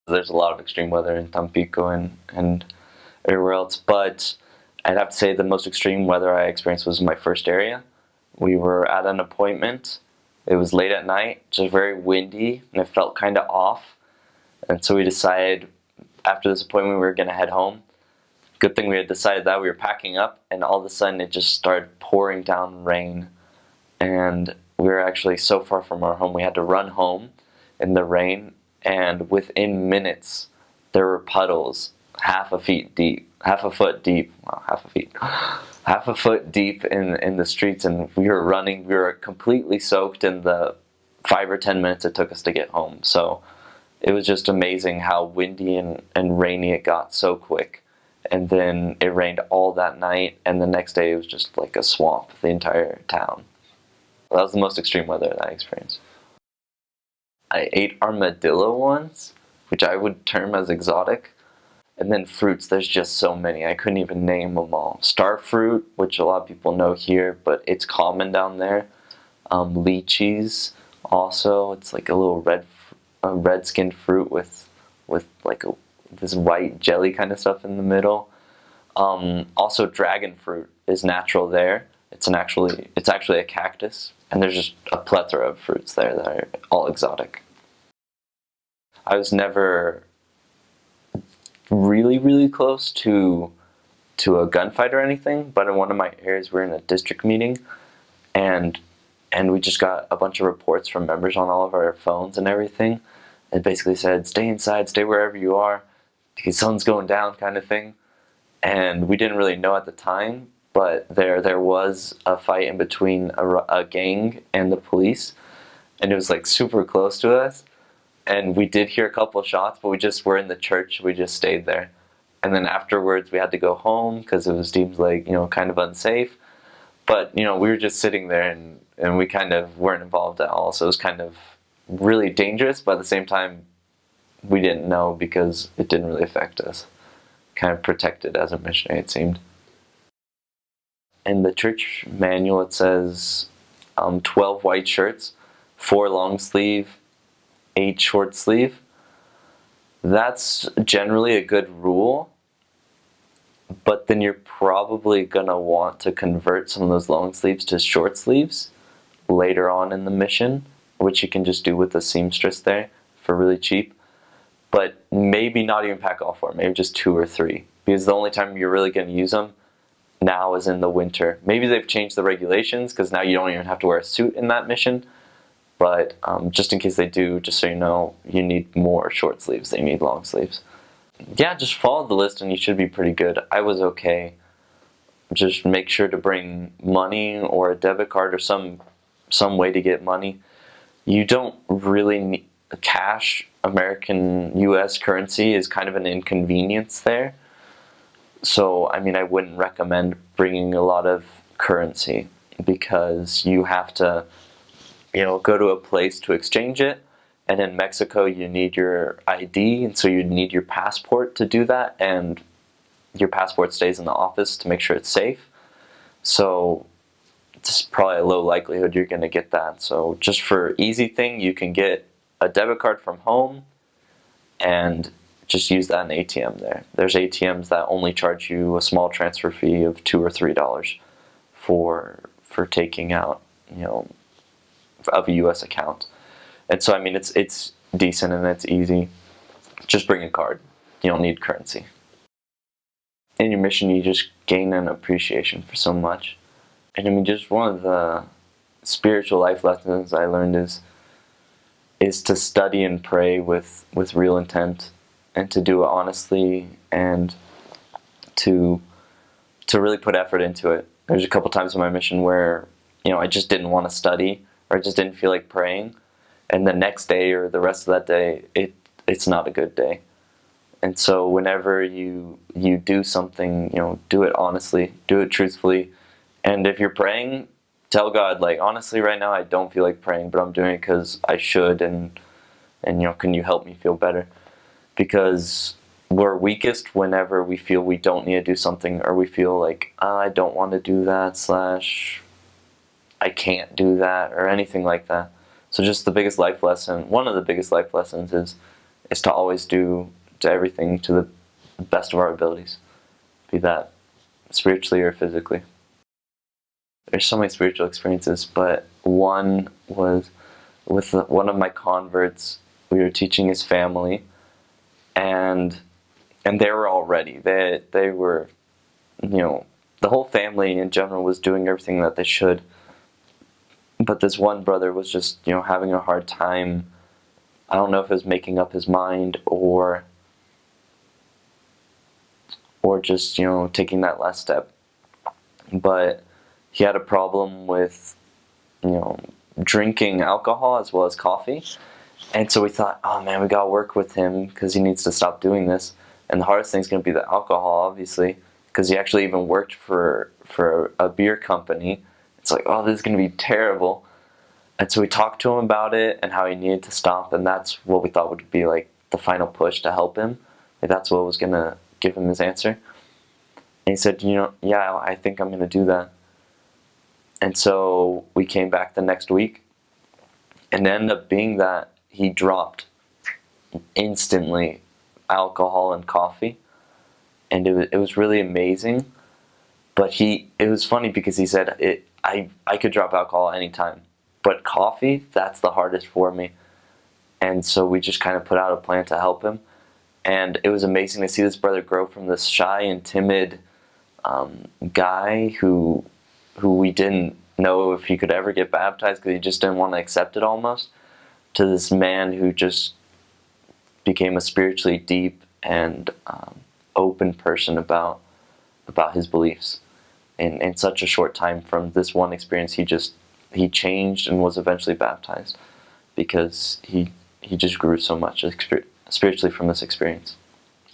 There's a lot of extreme weather in Tampico and everywhere else, but I'd have to say the most extreme weather I experienced was in my first area. We were at an appointment. It was late at night, just very windy, and it felt kind of off. And so we decided after this appointment we were going to head home. Good thing we had decided that. We were packing up, and all of a sudden it just started pouring down rain. And we were actually so far from our home, we had to run home in the rain. And within minutes, there were puddles half a foot deep, half a foot deep in the streets, and we were running. We were completely soaked in the 5 or 10 minutes it took us to get home. So it was just amazing how windy and rainy it got so quick. And then it rained all that night, and the next day it was just like a swamp, the entire town. That was the most extreme weather that I experienced. I ate armadillo once, which I would term as exotic. And then fruits, there's just so many. I couldn't even name them all. Star fruit, which a lot of people know here, but it's common down there. Lychees, also, it's like a little red-skinned fruit with like this white jelly kind of stuff in the middle. Also, dragon fruit is natural there. It's actually a cactus, and there's just a plethora of fruits there that are all exotic. I was never really close to a gunfight or anything, but in one of my areas we're in a district meeting, and we just got a bunch of reports from members on all of our phones and everything. It basically said, stay inside, stay wherever you are, because sun's going down kind of thing. And we didn't really know at the time, but there was a fight in between a gang and the police, and it was like super close to us. And we did hear a couple of shots, but we just were in the church. We just stayed there. And then afterwards, we had to go home because it was deemed like, kind of unsafe. But, we were just sitting there and we kind of weren't involved at all. So it was kind of really dangerous, but at the same time, we didn't know because it didn't really affect us. Kind of protected as a missionary, it seemed. In the church manual, it says 12 white shirts, 4 long sleeve, 8 short sleeve. That's generally a good rule, but then you're probably gonna want to convert some of those long sleeves to short sleeves later on in the mission, which you can just do with the seamstress there for really cheap. But maybe not even pack all 4, maybe just 2 or 3, because the only time you're really gonna use them now is in the winter. Maybe they've changed the regulations because now you don't even have to wear a suit in that mission. But just in case they do, just so you know, you need more short sleeves than you need long sleeves. Yeah, just follow the list and you should be pretty good. I was okay. Just make sure to bring money or a debit card or some way to get money. You don't really need cash. American US currency is kind of an inconvenience there. So, I wouldn't recommend bringing a lot of currency because you have to go to a place to exchange it, and in Mexico you need your ID, and so you need your passport to do that, and your passport stays in the office to make sure it's safe. So it's probably a low likelihood you're going to get that. So just for easy thing, you can get a debit card from home and just use that in ATM there. There's ATMs that only charge you a small transfer fee of $2 or $3 for taking out, of a U.S. account. And so, it's decent and it's easy. Just bring a card. You don't need currency. In your mission, you just gain an appreciation for so much. And just one of the spiritual life lessons I learned is to study and pray with real intent, and to do it honestly, and to really put effort into it. There's a couple times in my mission where, I just didn't want to study, or I just didn't feel like praying, and the next day or the rest of that day, it's not a good day. And so whenever you do something, do it honestly, do it truthfully, and if you're praying, tell God, like, honestly, right now I don't feel like praying, but I'm doing it because I should, and can you help me feel better? Because we're weakest whenever we feel we don't need to do something, or we feel like, I don't want to do that, / I can't do that, or anything like that. So just the biggest life lesson, one of the biggest life lessons is to always do everything to the best of our abilities, be that spiritually or physically. There's so many spiritual experiences, but one was with one of my converts. We were teaching his family, and they were all ready. They were, the whole family in general was doing everything that they should. But this one brother was just, having a hard time. I don't know if it was making up his mind or just, taking that last step. But he had a problem with, drinking alcohol as well as coffee. And so we thought, oh man, we gotta work with him because he needs to stop doing this. And the hardest thing's gonna be the alcohol, obviously, because he actually even worked for a beer company. It's like, oh, this is gonna be terrible. And so we talked to him about it and how he needed to stop, and that's what we thought would be like the final push to help him. Like that's what was gonna give him his answer. And he said, yeah, I think I'm gonna do that. And so we came back the next week, and it ended up being that he dropped instantly alcohol and coffee, and it was really amazing. But it was funny because he said I could drop alcohol anytime, but coffee, that's the hardest for me. And so we just kind of put out a plan to help him, and it was amazing to see this brother grow from this shy and timid guy who we didn't know if he could ever get baptized because he just didn't want to accept it almost, to this man who just became a spiritually deep and open person about his beliefs. In such a short time from this one experience, he changed and was eventually baptized because he just grew so much spiritually from this experience.